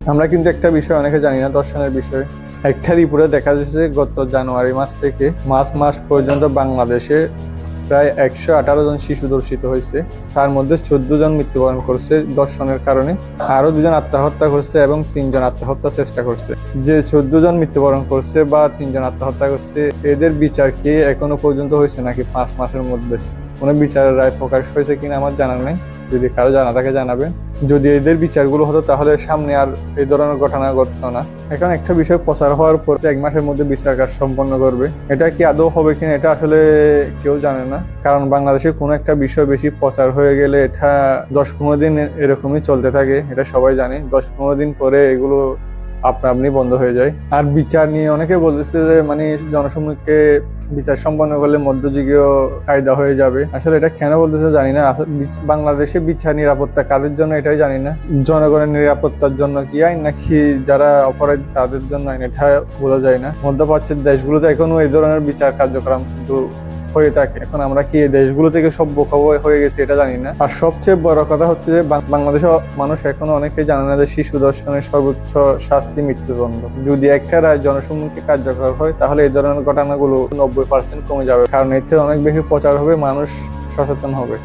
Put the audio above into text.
আমরা কিন্তু একটা বিষয় অনেকে জানি না, দর্শনের বিষয়। একটা রিপোর্টে দেখা যাচ্ছে গত জানুয়ারি মাস থেকে মার্চ মাস পর্যন্ত বাংলাদেশে প্রায় 118 জন শিশু ধর্ষিত হয়েছে। তার মধ্যে 14 জন মৃত্যুবরণ করছে ধর্ষণের কারণে, আরো 2 জন আত্মহত্যা করছে এবং 3 জন আত্মহত্যার চেষ্টা করছে। যে 14 জন মৃত্যুবরণ করছে বা 3 জন আত্মহত্যা করছে, এদের বিচার কি এখনো পর্যন্ত হয়েছে নাকি 5 মাসের মধ্যে? কোনো বিচারের রায় প্রকাশ হয়েছে কিনা আমার জানা নেই, যদি কারো জানা থাকে জানাবেন। যদি এদের বিচারগুলো হতো তাহলে সামনে আর এই ধরনের ঘটনা ঘটতো না। এখন একটা বিষয় প্রচার হওয়ার পর 1 মাসের মধ্যে বিচার কাজ সম্পন্ন করবে, এটা কি আদৌ হবে কিনা এটা আসলে কেউ জানে না। কারণ বাংলাদেশে কোনো একটা বিষয় বেশি প্রচার হয়ে গেলে এটা 10-15 দিন এরকমই চলতে থাকে, এটা সবাই জানে। 10-15 দিন পরে এগুলো আপনি বন্ধ হয়ে যায়। আর বিচার নিয়ে অনেকে বলতেছে যে মানে জনসম্মুখে বিচার সম্পন্ন করলে মধ্যযুগীয় কায়দা হয়ে যাবে। আসলে এটা কেন বলতেছে জানি না। বাংলাদেশে বিচার নিরাপত্তা কাদের জন্য এটাই জানি না। জনগণের নিরাপত্তার জন্য কি আইন, নাকি যারা অপরাধী তাদের জন্য আইন, এটা বোঝা যায় না। মধ্যপ্রাচ্যের দেশগুলোতে এখনো এই ধরনের বিচার কার্যক্রম কিন্তু হয়ে থাকে। এখন আমরা কি এই দেশগুলো থেকে সভ্য হয়ে গেছে এটা জানি না। আর সবচেয়ে বড় কথা হচ্ছে যে বাংলাদেশের মানুষ এখনো অনেকে জানে না যে শিশু ধর্ষণের সর্বোচ্চ শাস্তি মৃত্যুদণ্ড। যদি একটা রায় জনসম্মুখে কার্যকর হয় তাহলে এই ধরনের ঘটনাগুলো 90% কমে যাবে, কারণ এর চেয়ে অনেক বেশি প্রচার হবে, মানুষ সচেতন হবে।